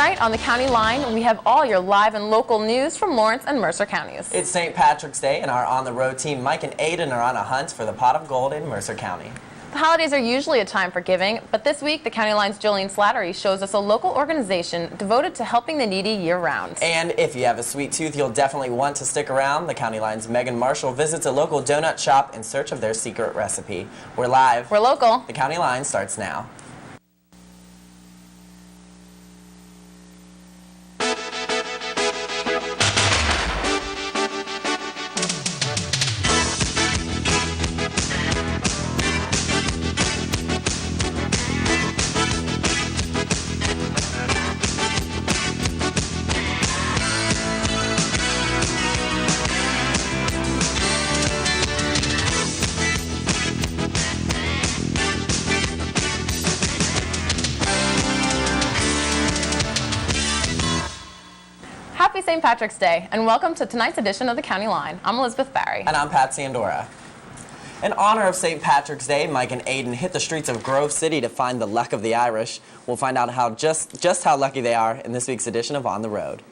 Tonight on the County Line, we have all your live and local news from Lawrence and Mercer counties. It's St. Patrick's Day, and our on-the-road team Mike and Aiden are on a hunt for the pot of gold in Mercer County. The holidays are usually a time for giving, but this week the County Line's Jolene Slattery shows us a local organization devoted to helping the needy year-round. And if you have a sweet tooth, you'll definitely want to stick around. The County Line's Megan Marshall visits a local donut shop in search of their secret recipe. We're live. We're local. The County Line starts now. Happy St. Patrick's Day, and welcome to tonight's edition of the County Line. I'm Elizabeth Barry. And I'm Pat Sandora. In honor of St. Patrick's Day, Mike and Aiden hit the streets of Grove City to find the luck of the Irish. We'll find out just how lucky they are in this week's edition of On the Road.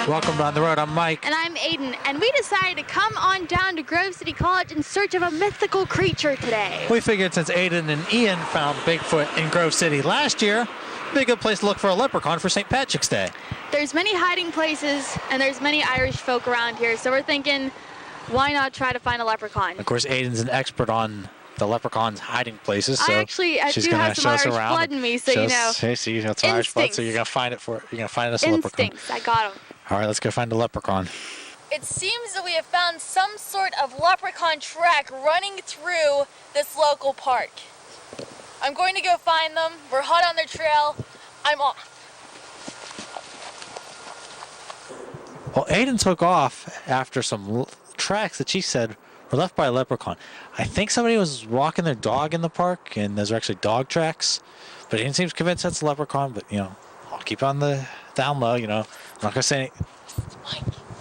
Welcome to On the Road. I'm Mike. And I'm Aiden, and we decided to come on down to Grove City College in search of a mythical creature today. We figured since Aiden and Ian found Bigfoot in Grove City last year, it'd be a good place to look for a leprechaun for St. Patrick's Day. There's many hiding places, and there's many Irish folk around here, so we're thinking, why not try to find a leprechaun? Of course, Aiden's an expert on the leprechaun's hiding places, so I she's do going have to some show us Irish around. blood in me, so you know. Hey, see, that's some Irish blood, so you're going to find it for. You're going to find us a leprechaun. Instincts, I got them. All right, let's go find a leprechaun. It seems that we have found some sort of leprechaun track running through this local park. I'm going to go find them. We're hot on their trail. I'm off. Well, Aiden took off after some tracks that she said were left by a leprechaun. I think somebody was walking their dog in the park, and those are actually dog tracks. But Aiden seems convinced that's a leprechaun, but, you know, I'll keep on the down low, you know. I'm not going to say anything.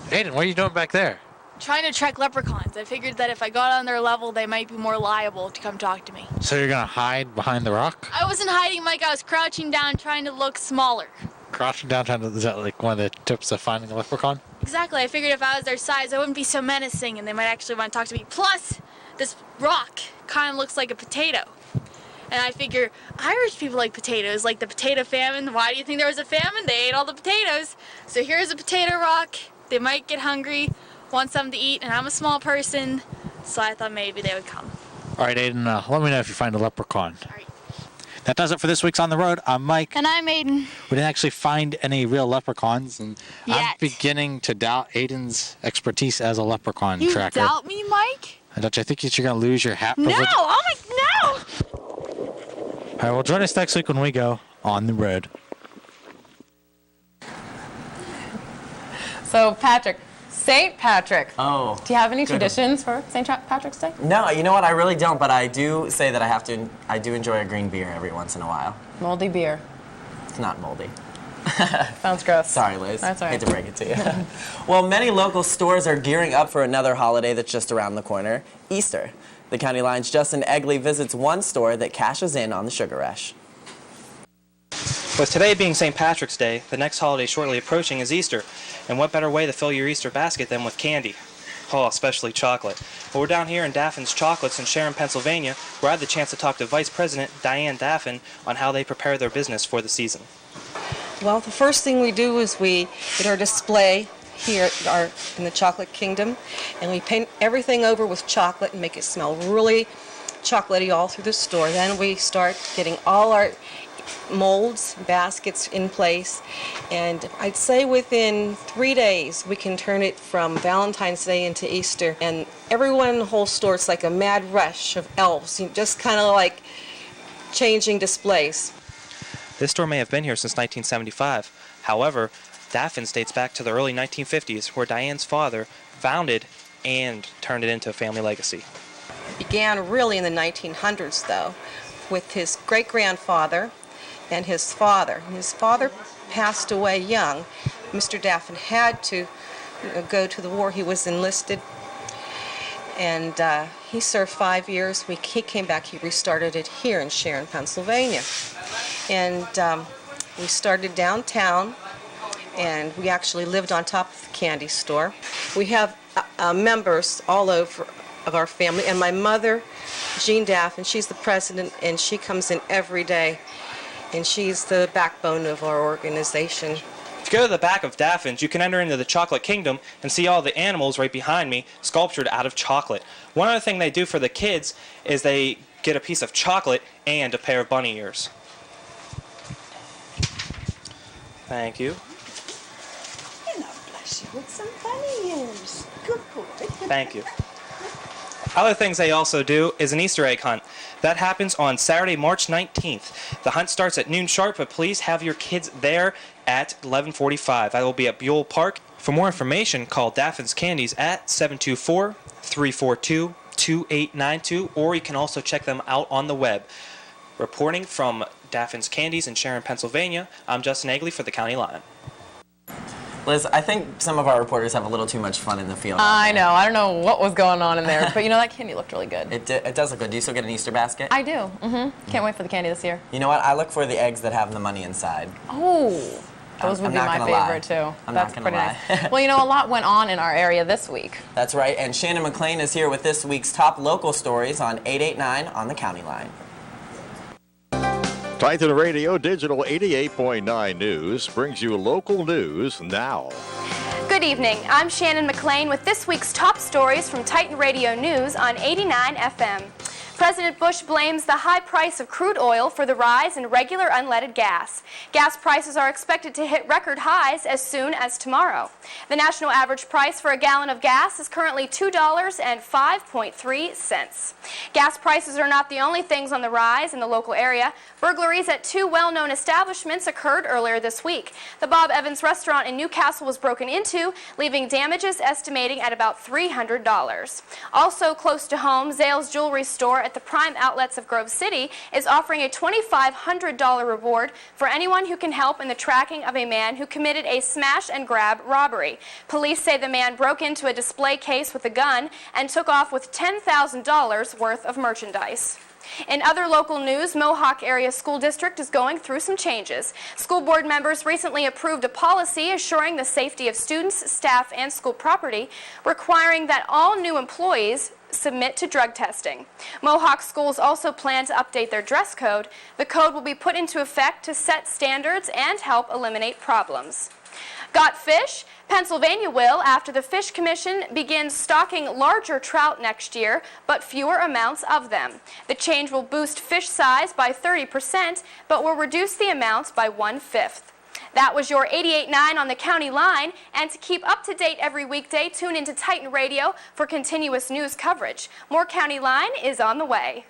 Aiden, what are you doing back there? Trying to track leprechauns. I figured that if I got on their level, they might be more liable to come talk to me. So you're going to hide behind the rock? I wasn't hiding, Mike. I was crouching down, trying to look smaller. Crouching down, is that like one of the tips of finding a leprechaun? Exactly. I figured if I was their size, I wouldn't be so menacing, and they might actually want to talk to me. Plus, this rock kind of looks like a potato. And I figure Irish people like potatoes, like the potato famine. Why do you think there was a famine? They ate all the potatoes. So here's a potato rock. They might get hungry, want something to eat, and I'm a small person, so I thought maybe they would come. All right, Aiden, let me know if you find a leprechaun. All right. That does it for this week's On the Road. I'm Mike. And I'm Aiden. We didn't actually find any real leprechauns, and Yet. I'm beginning to doubt Aiden's expertise as a leprechaun You tracker. doubt me, Mike? Don't you think that you're going to lose your hat No! privilege? Oh my, no! All right, well, join us next week when we go On the Road. So, Patrick, St. Patrick. Oh. Do you have any traditions for St. Patrick's Day? No, you know what? I really don't, but I do say that I do enjoy a green beer every once in a while. Moldy beer. It's not moldy. Sounds gross. Sorry, Liz. That's all right. Hate to break it to you. Well, many local stores are gearing up for another holiday that's just around the corner, Easter. The County Line's Justin Egley visits one store that cashes in on the sugar rush. With today being St. Patrick's Day, the next holiday shortly approaching is Easter. And what better way to fill your Easter basket than with candy? Oh, especially chocolate. Well, we're down here in Daffin's Chocolates in Sharon, Pennsylvania, where I had the chance to talk to Vice President Diane Daffin on how they prepare their business for the season. Well, the first thing we do is we get our display here in the Chocolate Kingdom, and we paint everything over with chocolate and make it smell really chocolatey all through the store. Then we start getting all our molds, baskets in place, and I'd say within 3 days we can turn it from Valentine's Day into Easter, and everyone in the whole store, it's like a mad rush of elves, just kind of like changing displays. This store may have been here since 1975. However, Daffin's dates back to the early 1950s, where Diane's father founded and turned it into a family legacy. began really in the 1900s, though, with his great-grandfather and his father. His father passed away young. Mr. Daffin had to go to the war. He was enlisted, and he served 5 years. He came back. He restarted it here in Sharon, Pennsylvania. And we started downtown, and we actually lived on top of the candy store. We have members all over of our family, and my mother, Jean Daffin, she's the president, and she comes in every day, and she's the backbone of our organization. If you go to the back of Daffin's, you can enter into the Chocolate Kingdom and see all the animals right behind me sculptured out of chocolate. One other thing they do for the kids is they get a piece of chocolate and a pair of bunny ears. Thank you. And I'll bless you with some bunny ears. Good boy. Thank you. Other things they also do is an Easter egg hunt. That happens on Saturday, March 19th. The hunt starts at noon sharp, but please have your kids there at 11:45. That will be at Buell Park. For more information, call Daffin's Candies at 724-342-2892, or you can also check them out on the web. Reporting from Daffin's Candies in Sharon, Pennsylvania, I'm Justin Agley for the County Line. Liz, I think some of our reporters have a little too much fun in the field. I know. I don't know what was going on in there, but you know, that candy looked really good. It does look good. Do you still get an Easter basket? I do. Can't wait for the candy this year. You know what? I look for the eggs that have the money inside. Oh, those would I'm be not my gonna favorite lie. too. I'm That's not gonna pretty lie. nice. Well, you know, a lot went on in our area this week. That's right, and Shannon McLean is here with this week's top local stories on 889 on the County Line. Titan Radio Digital 88.9 News brings you local news now. Good evening. I'm Shannon McLean with this week's top stories from Titan Radio News on 89 FM. President Bush blames the high price of crude oil for the rise in regular unleaded gas. Gas prices are expected to hit record highs as soon as tomorrow. The national average price for a gallon of gas is currently $2.05. Gas prices are not the only things on the rise in the local area. Burglaries at two well-known establishments occurred earlier this week. The Bob Evans restaurant in Newcastle was broken into, leaving damages estimating at about $300. Also close to home, Zales Jewelry Store at the Prime Outlets of Grove City is offering a $2,500 reward for anyone who can help in the tracking of a man who committed a smash-and-grab robbery. Police say the man broke into a display case with a gun and took off with $10,000 worth of merchandise. In other local news, Mohawk Area School District is going through some changes. School board members recently approved a policy assuring the safety of students, staff, and school property, requiring that all new employees submit to drug testing. Mohawk schools also plan to update their dress code. The code will be put into effect to set standards and help eliminate problems. Got fish? Pennsylvania will after the Fish Commission begins stocking larger trout next year, but fewer amounts of them. The change will boost fish size by 30%, but will reduce the amounts by 1/5. That was your 88.9 on the County Line, and to keep up to date every weekday, tune into Titan Radio for continuous news coverage. More County Line is on the way.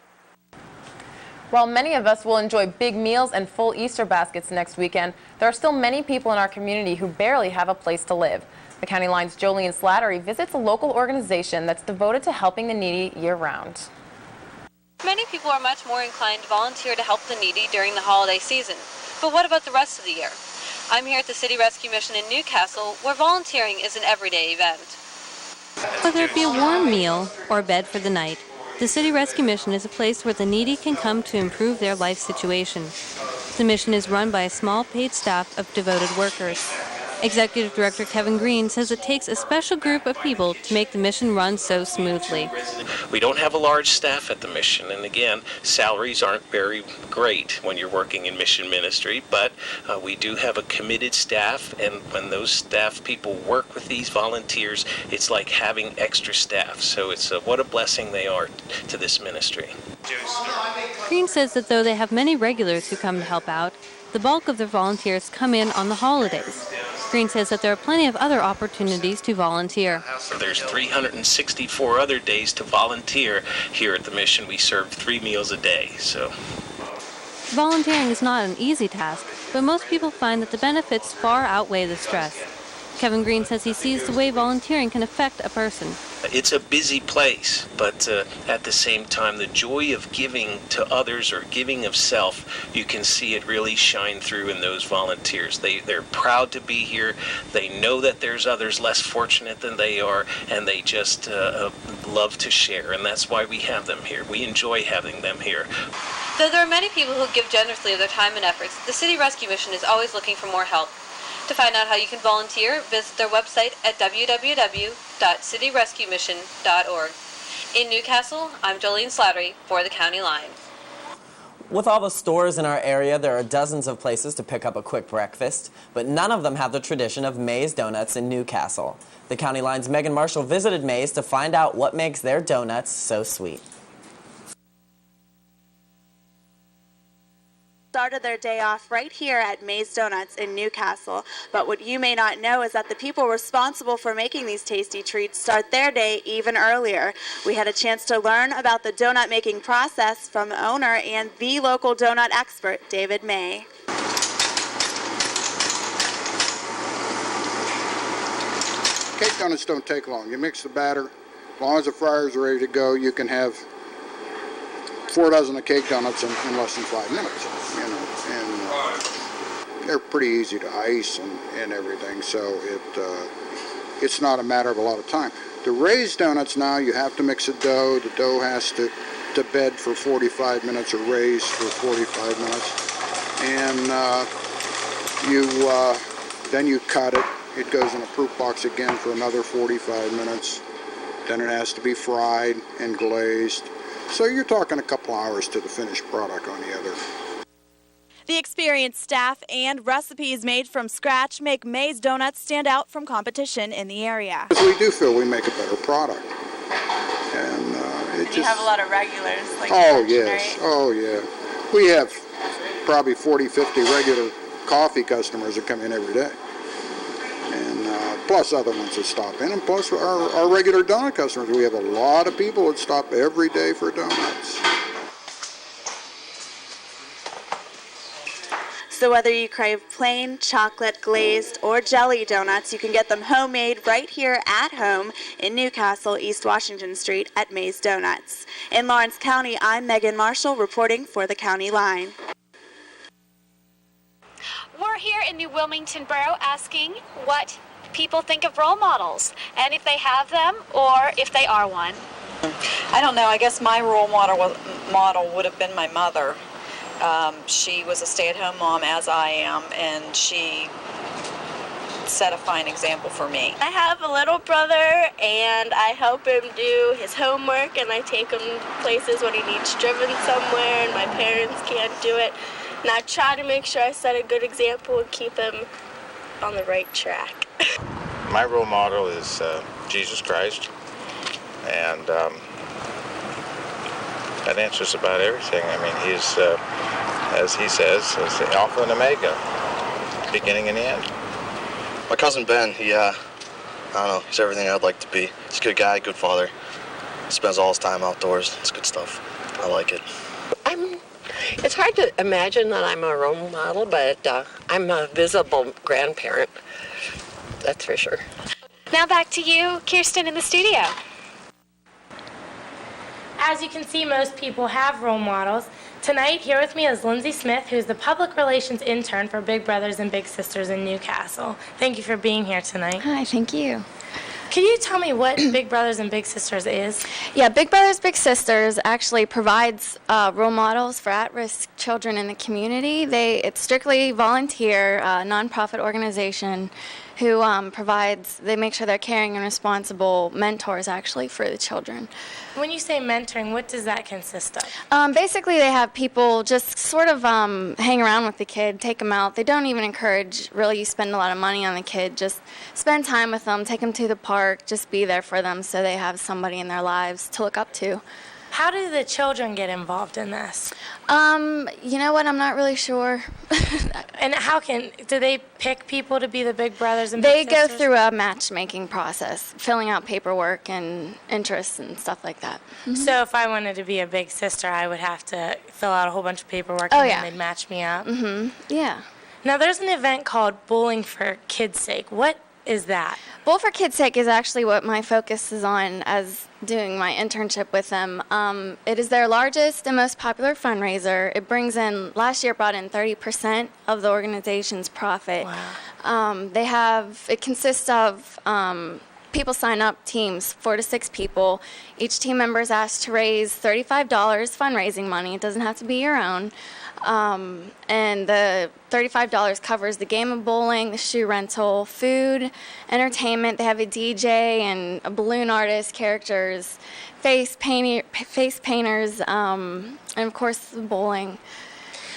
While many of us will enjoy big meals and full Easter baskets next weekend, there are still many people in our community who barely have a place to live. The County Line's Jolene Slattery visits a local organization that's devoted to helping the needy year-round. Many people are much more inclined to volunteer to help the needy during the holiday season. But what about the rest of the year? I'm here at the City Rescue Mission in Newcastle, where volunteering is an everyday event. Whether it be a warm meal or a bed for the night, the City Rescue Mission is a place where the needy can come to improve their life situation. The mission is run by a small paid staff of devoted workers. Executive Director Kevin Green says it takes a special group of people to make the mission run so smoothly. We don't have a large staff at the mission, and again, salaries aren't very great when you're working in mission ministry, but we do have a committed staff, and when those staff people work with these volunteers, it's like having extra staff. So it's what a blessing they are to this ministry. Green says that though they have many regulars who come to help out, the bulk of their volunteers come in on the holidays. Green says that there are plenty of other opportunities to volunteer. There's 364 other days to volunteer here at the mission. We serve 3 meals a day. So volunteering is not an easy task, but most people find that the benefits far outweigh the stress. Kevin Green says he sees the way volunteering can affect a person. It's a busy place, but at the same time, the joy of giving to others or giving of self, you can see it really shine through in those volunteers. They're proud to be here. They know that there's others less fortunate than they are, and they just love to share, and that's why we have them here. We enjoy having them here. Though there are many people who give generously of their time and efforts, the City Rescue Mission is always looking for more help. To find out how you can volunteer, visit their website at www.cityrescuemission.org. In Newcastle, I'm Jolene Slattery for the County Line. With all the stores in our area, there are dozens of places to pick up a quick breakfast, but none of them have the tradition of May's Donuts in Newcastle. The County Line's Megan Marshall visited May's to find out what makes their donuts so sweet. Started their day off right here at May's Donuts in Newcastle. But what you may not know is that the people responsible for making these tasty treats start their day even earlier. We had a chance to learn about the donut making process from the owner and the local donut expert, David May. Cake donuts don't take long. You mix the batter. As long as the fryers are ready to go, you can have 4 dozen of cake donuts in less than 5 minutes. You know, and they're pretty easy to ice and everything, so it's not a matter of a lot of time. The raised donuts now, you have to mix a dough. The dough has to bed for 45 minutes or raise for 45 minutes, and then you cut it. It goes in a proof box again for another 45 minutes. Then it has to be fried and glazed. So you're talking a couple hours to the finished product on the other. The experienced staff and recipes made from scratch make May's Donuts stand out from competition in the area. We do feel we make a better product. And you have a lot of regulars. Like oh, yes. Right? Oh, yeah. We have probably 40, 50 regular coffee customers that come in every day. And plus other ones that stop in. And plus our regular donut customers. We have a lot of people that stop every day for donuts. So whether you crave plain, chocolate, glazed, or jelly donuts, you can get them homemade right here at home in Newcastle, East Washington Street at May's Donuts. In Lawrence County, I'm Megan Marshall reporting for the County Line. We're here in New Wilmington Borough asking what people think of role models and if they have them or if they are one. I don't know. I guess my role model would have been my mother. She was a stay-at-home mom, as I am, and she set a fine example for me. I have a little brother, and I help him do his homework, and I take him places when he needs driven somewhere, and my parents can't do it. And I try to make sure I set a good example and keep him on the right track. My role model is Jesus Christ, and that answers about everything. I mean, he's, as he says, is the Alpha and Omega, beginning and the end. My cousin Ben, I don't know, he's everything I'd like to be. He's a good guy, good father. Spends all his time outdoors. It's good stuff. I like it. It's hard to imagine that I'm a role model, but I'm a visible grandparent. That's for sure. Now back to you, Kirsten, in the studio. As you can see, most people have role models. Tonight, here with me is Lindsay Smith, who's the public relations intern for Big Brothers and Big Sisters in Newcastle. Thank you for being here tonight. Hi, thank you. Can you tell me what Big Brothers and Big Sisters is? Yeah, Big Brothers Big Sisters actually provides role models for at-risk children in the community. It's strictly volunteer, nonprofit organization who they make sure they're caring and responsible mentors actually for the children. When you say mentoring, what does that consist of? Basically, they have people just sort of hang around with the kid, take them out. They don't even encourage really you spend a lot of money on the kid. Just spend time with them, take them to the park, just be there for them so they have somebody in their lives to look up to. How do the children get involved in this? You know what? I'm not really sure. And do they pick people to be the Big Brothers and Big Sisters? They go through a matchmaking process, filling out paperwork and interests and stuff like that. Mm-hmm. So if I wanted to be a big sister, I would have to fill out a whole bunch of paperwork and then they'd match me up? Mm-hmm. Yeah. Now there's an event called Bowling for Kids' Sake. What is that? Bowl for Kids' Sake is actually what my focus is on as doing my internship with them. It is their largest and most popular fundraiser. It brings in, last year it brought in 30% of the organization's profit. Wow. It consists of people sign up, teams, 4 to 6 people. Each team member is asked to raise $35 fundraising money. It doesn't have to be your own. And the $35 covers the game of bowling, the shoe rental, food, entertainment. They have a DJ and a balloon artist, characters, face painters, and of course the bowling.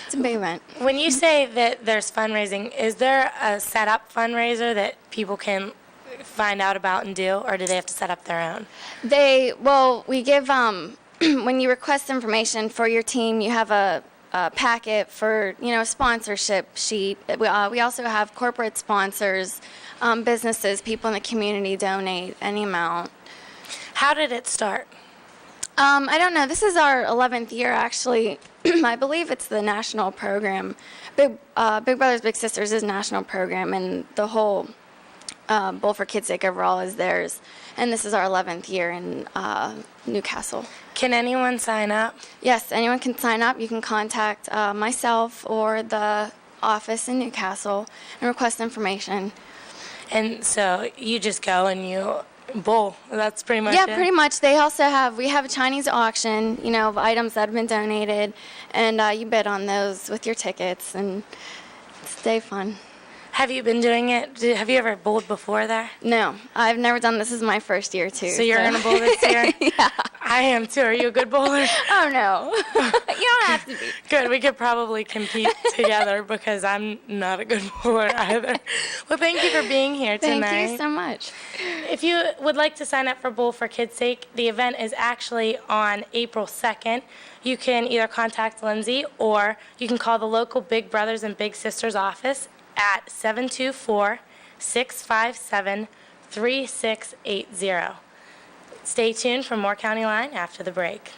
It's a big event. When you say that there's fundraising, is there a set-up fundraiser that people can find out about and do, or do they have to set up their own? We give, when you request information for your team, you have a packet for, a sponsorship sheet. We also have corporate sponsors, businesses, people in the community donate any amount. How did it start? I don't know. This is our 11th year, actually. I believe it's the national program. Big Brothers Big Sisters is a national program, and the whole Bowl for Kids' Sake overall is theirs. And this is our 11th year in Newcastle. Can anyone sign up? Yes, anyone can sign up. You can contact myself or the office in Newcastle and request information. And so you just go and you bowl. That's pretty much it? Yeah, pretty much. We have a Chinese auction, of items that have been donated, and you bid on those with your tickets, and it's day fun. Have you been doing it? Have you ever bowled before there? No, I've never done this. This is my first year, too. So you're going to bowl this year? Yeah. I am, too. Are you a good bowler? Oh, no. You don't have to be. Good. We could probably compete together because I'm not a good bowler either. Well, thank you for being here tonight. Thank you so much. If you would like to sign up for Bowl for Kids' Sake, the event is actually on April 2nd. You can either contact Lindsay or you can call the local Big Brothers and Big Sisters office at 724-657-3680. Stay tuned for more County Line after the break.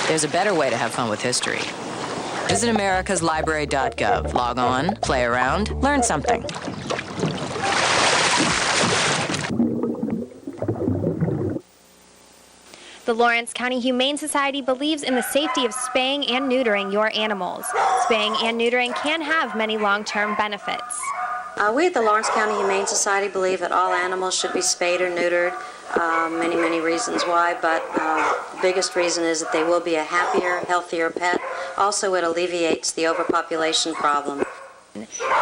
There's a better way to have fun with history. Visit americaslibrary.gov. Log on, play around, learn something. The Lawrence County Humane Society believes in the safety of spaying and neutering your animals. Spaying and neutering can have many long-term benefits. We at the Lawrence County Humane Society believe that all animals should be spayed or neutered. Many reasons why, but the biggest reason is that they will be a happier, healthier pet. Also, it alleviates the overpopulation problem.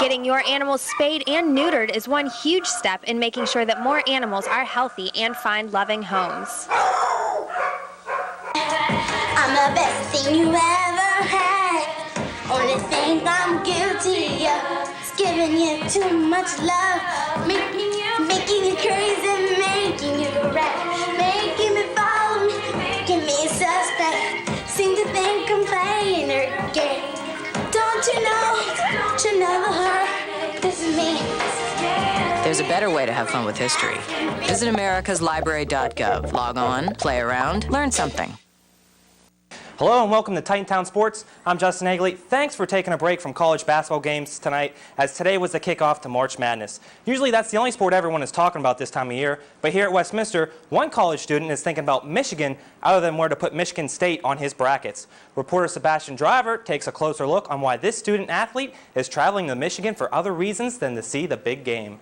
Getting your animals spayed and neutered is one huge step in making sure that more animals are healthy and find loving homes. I'm the best thing you ever had. Only thing I'm guilty of is giving you too much love, making you crazy, making you go right, making me follow me, making me suspect. Seem to think I'm playing her game. Don't you know the her? This is me. There's a better way to have fun with history. Visit americaslibrary.gov. Log on, play around, learn something. Hello and welcome to Titantown Sports. I'm Justin Hagley. Thanks for taking a break from college basketball games tonight, as today was the kickoff to March Madness. Usually that's the only sport everyone is talking about this time of year, but here at Westminster, one college student is thinking about Michigan other than where to put Michigan State on his brackets. Reporter Sebastian Driver takes a closer look on why this student athlete is traveling to Michigan for other reasons than to see the big game.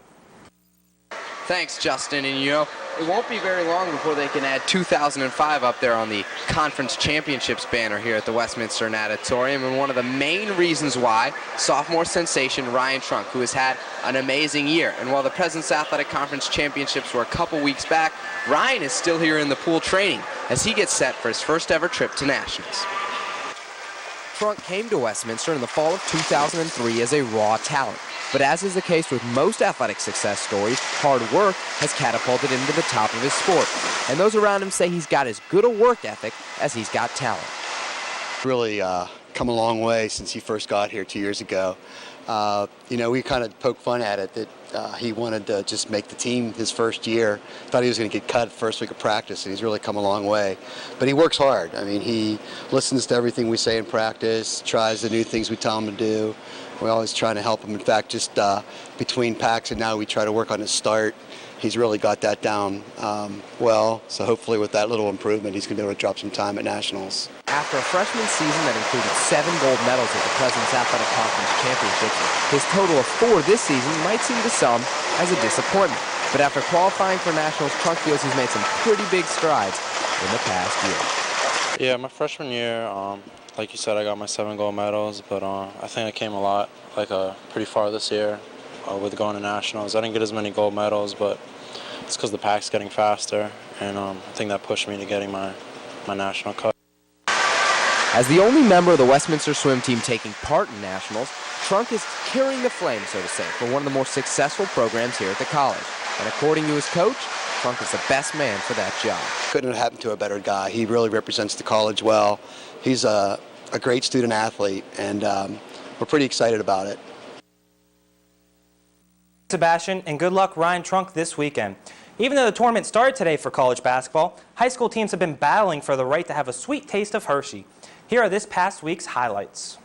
Thanks, Justin. And it won't be very long before they can add 2005 up there on the Conference Championships banner here at the Westminster Natatorium. And one of the main reasons why, sophomore sensation Ryan Trunk, who has had an amazing year. And while the President's Athletic Conference Championships were a couple weeks back, Ryan is still here in the pool training as he gets set for his first ever trip to Nationals. Trunk came to Westminster in the fall of 2003 as a raw talent. But as is the case with most athletic success stories, hard work has catapulted him to the top of his sport. And those around him say he's got as good a work ethic as he's got talent. Really come a long way since he first got here 2 years ago. We kind of poked fun at it that he wanted to just make the team his first year. Thought he was going to get cut first week of practice, and he's really come a long way. But he works hard. I mean, he listens to everything we say in practice, tries the new things we tell him to do. We're always trying to help him. In fact, just between packs and now we try to work on his start. He's really got that down well, so hopefully with that little improvement, he's going to be able to drop some time at Nationals. After a freshman season that included 7 gold medals at the President's Athletic Conference Championships, his total of 4 this season might seem to some as a disappointment. But after qualifying for Nationals, Trunk feels he's made some pretty big strides in the past year. Yeah, my freshman year, like you said, I got my 7 gold medals, but I think I came pretty far this year with going to Nationals. I didn't get as many gold medals, but it's because the pack's getting faster, and I think that pushed me to getting my national cut. As the only member of the Westminster swim team taking part in Nationals, Trunk is carrying the flame, so to say, for one of the more successful programs here at the college. And according to his coach, Trunk is the best man for that job. Couldn't have happened to a better guy. He really represents the college well. He's a great student athlete, and we're pretty excited about it. Sebastian, and good luck Ryan Trunk this weekend. Even though the tournament started today for college basketball, high school teams have been battling for the right to have a sweet taste of Hershey. Here are this past week's highlights.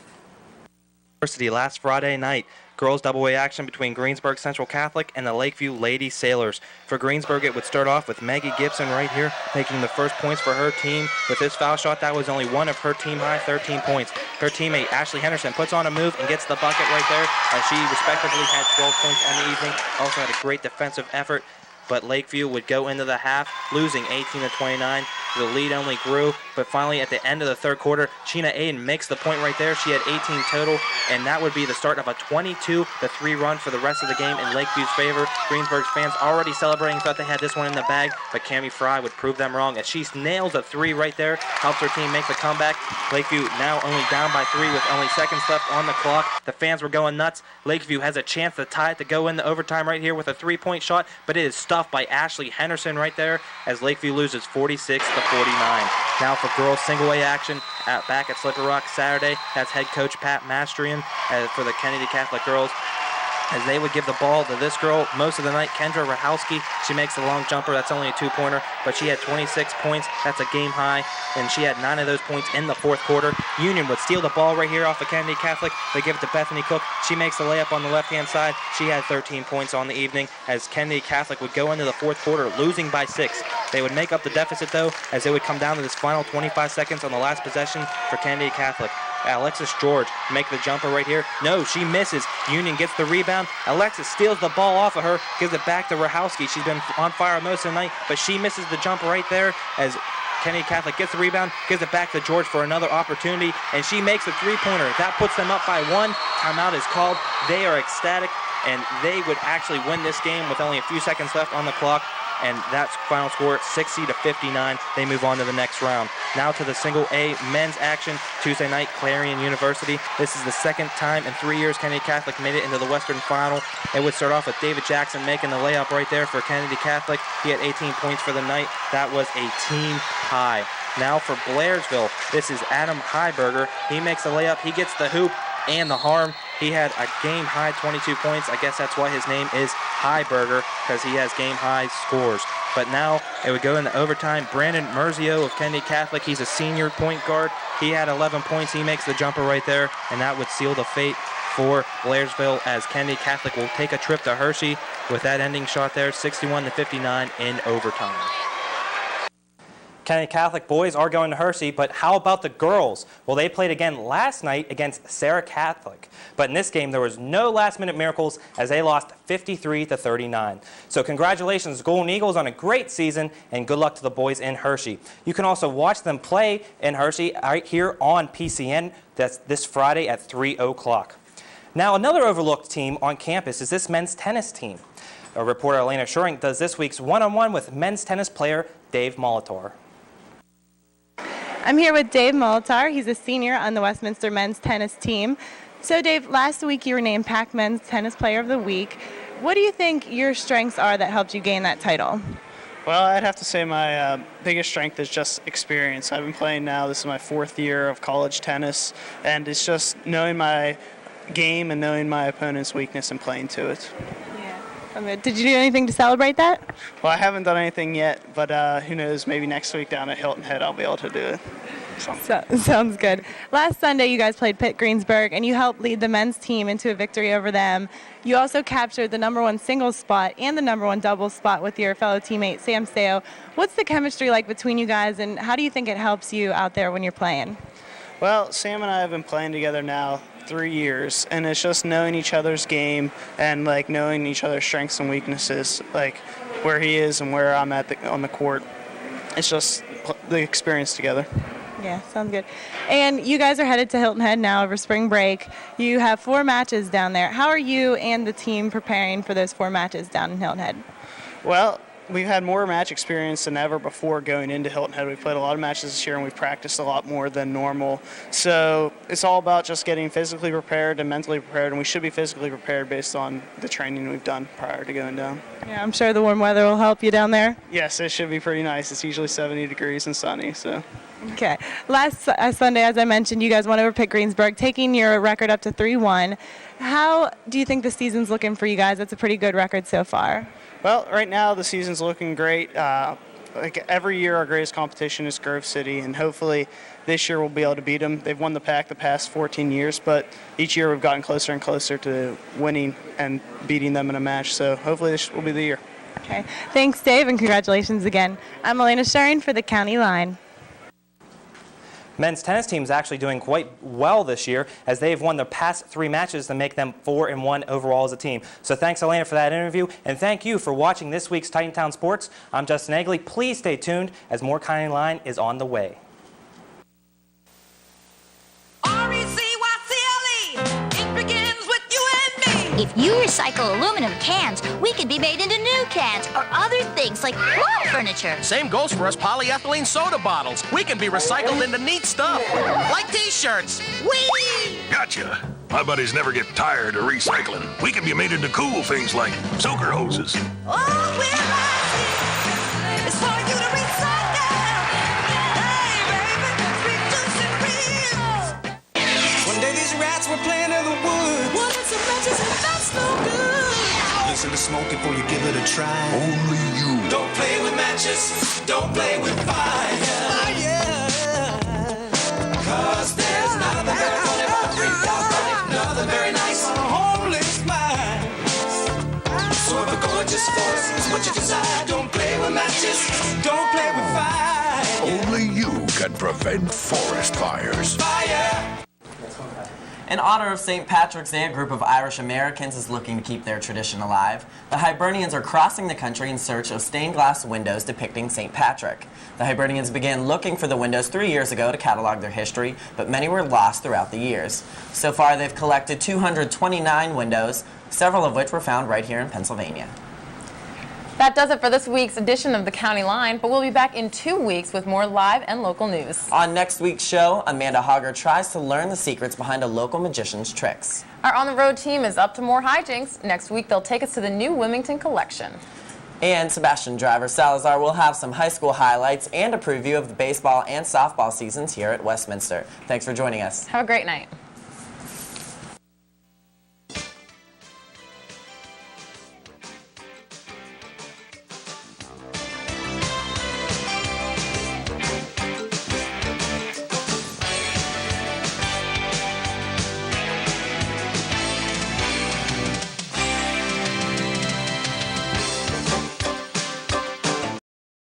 University last Friday night, girls double-A action between Greensburg Central Catholic and the Lakeview Lady Sailors. For Greensburg, it would start off with Maggie Gibson right here, making the first points for her team. With this foul shot, that was only one of her team-high 13 points. Her teammate, Ashley Henderson, puts on a move and gets the bucket right there, as she respectively had 12 points on the evening. Also had a great defensive effort, but Lakeview would go into the half, losing 18-29. The lead only grew, but finally at the end of the third quarter, Sheena Aiden makes the point right there. She had 18 total, and that would be the start of a 22-3 run for the rest of the game in Lakeview's favor. Greensburg's fans already celebrating, thought they had this one in the bag, but Cammie Fry would prove them wrong as she nails a 3 right there, helps her team make the comeback. Lakeview now only down by 3 with only seconds left on the clock. The fans were going nuts. Lakeview has a chance to tie it to go into overtime right here with a 3-point shot, but it is stuffed by Ashley Henderson right there as Lakeview loses 46-49. Now for girls single-A action back at Slippery Rock Saturday. That's head coach Pat Mastrian for the Kennedy Catholic girls, as they would give the ball to this girl most of the night, Kendra Rahowski. She makes the long jumper. That's only a 2-pointer, but she had 26 points. That's a game high, and she had 9 of those points in the fourth quarter. Union would steal the ball right here off of Kennedy Catholic. They give it to Bethany Cook. She makes the layup on the left-hand side. She had 13 points on the evening, as Kennedy Catholic would go into the fourth quarter losing by 6. They would make up the deficit, though, as it would come down to this final 25 seconds on the last possession for Kennedy Catholic. Alexis George make the jumper right here. No, she misses. Union gets the rebound. Alexis steals the ball off of her, gives it back to Rahowski. She's been on fire most of the night, but she misses the jumper right there as Kennedy Catholic gets the rebound, gives it back to George for another opportunity, and she makes a 3-pointer. That puts them up by 1. Timeout is called. They are ecstatic, and they would actually win this game with only a few seconds left on the clock. And that's final score, 60-59. They move on to the next round. Now to the single-A men's action. Tuesday night, Clarion University. This is the second time in 3 years Kennedy Catholic made it into the Western Final. It would start off with David Jackson making the layup right there for Kennedy Catholic. He had 18 points for the night. That was a team high. Now for Blairsville, this is Adam Heiberger. He makes the layup. He gets the hoop and the harm. He had a game-high 22 points. I guess that's why his name is Heiberger, because he has game-high scores. But now it would go into overtime. Brandon Merzio of Kennedy Catholic, he's a senior point guard. He had 11 points. He makes the jumper right there, and that would seal the fate for Blairsville, as Kennedy Catholic will take a trip to Hershey with that ending shot there, 61-59 in overtime. Kennedy Catholic boys are going to Hershey, but how about the girls? Well, they played again last night against Sarah Catholic. But in this game, there was no last-minute miracles as they lost 53-39. So congratulations, Golden Eagles, on a great season, and good luck to the boys in Hershey. You can also watch them play in Hershey right here on PCN. That's this Friday at 3 o'clock. Now, another overlooked team on campus is this men's tennis team. Our reporter Elena Schuring does this week's one-on-one with men's tennis player Dave Molitor. I'm here with Dave Molitor. He's a senior on the Westminster men's tennis team. So Dave, last week you were named PAC Men's Tennis Player of the Week. What do you think your strengths are that helped you gain that title? Well, I'd have to say my biggest strength is just experience. I've been playing now, this is my 4th year of college tennis, and it's just knowing my game and knowing my opponent's weakness and playing to it. Yeah. Did you do anything to celebrate that? Well, I haven't done anything yet, but who knows, maybe next week down at Hilton Head I'll be able to do it. Sounds good. Last Sunday, you guys played Pitt Greensburg, and you helped lead the men's team into a victory over them. You also captured the #1 singles spot and the #1 doubles spot with your fellow teammate, Sam Seo. What's the chemistry like between you guys, and how do you think it helps you out there when you're playing? Well, Sam and I have been playing together now 3 years, and it's just knowing each other's game and like knowing each other's strengths and weaknesses, like where he is and where I'm at on the court. It's just the experience together. Yeah, sounds good. And you guys are headed to Hilton Head now over spring break. You have 4 matches down there. How are you and the team preparing for those 4 matches down in Hilton Head? Well, we've had more match experience than ever before going into Hilton Head. We've played a lot of matches this year, and we've practiced a lot more than normal. So it's all about just getting physically prepared and mentally prepared, and we should be physically prepared based on the training we've done prior to going down. Yeah, I'm sure the warm weather will help you down there. Yes, it should be pretty nice. It's usually 70 degrees and sunny, so. Okay. Last Sunday, as I mentioned, you guys won over Pitt Greensburg, taking your record up to 3-1. How do you think the season's looking for you guys? That's a pretty good record so far. Well, right now the season's looking great. Like every year, our greatest competition is Grove City, and hopefully this year we'll be able to beat them. They've won the pack the past 14 years, but each year we've gotten closer and closer to winning and beating them in a match. So hopefully this will be the year. Okay. Thanks, Dave, and congratulations again. I'm Elena Sharon for the County Line. Men's tennis team is actually doing quite well this year as they've won their past 3 matches to make them 4-1 overall as a team. So thanks, Elena, for that interview, and thank you for watching this week's Titantown Sports. I'm Justin Egley. Please stay tuned as more County Line is on the way. If you recycle aluminum cans, we could be made into new cans or other things like wall furniture. Same goes for us polyethylene soda bottles. We can be recycled into neat stuff, like T-shirts. Whee! Gotcha. My buddies never get tired of recycling. We can be made into cool things like soaker hoses. Oh, we're rising. It's for you to recycle. Hey, baby, reduce and reuse. One day these rats were playing in the woods. What is some matches and that's no good. Listen to smoke before you give it a try. Only you. Don't play with matches. Don't play with fire. Cause there's nothing very funny about 3,000. Nothing very nice on a homeless mind. So if a gorgeous force is what you desire, don't play with matches. Don't play with fire. Only you can prevent forest fires. Fire. In honor of St. Patrick's Day, a group of Irish Americans is looking to keep their tradition alive. The Hibernians are crossing the country in search of stained glass windows depicting St. Patrick. The Hibernians began looking for the windows 3 years ago to catalog their history, but many were lost throughout the years. So far, they've collected 229 windows, several of which were found right here in Pennsylvania. That does it for this week's edition of the County Line, but we'll be back in 2 weeks with more live and local news. On next week's show, Amanda Hogger tries to learn the secrets behind a local magician's tricks. Our on-the-road team is up to more hijinks. Next week, they'll take us to the new Wilmington collection. And Sebastian Driver Salazar will have some high school highlights and a preview of the baseball and softball seasons here at Westminster. Thanks for joining us. Have a great night.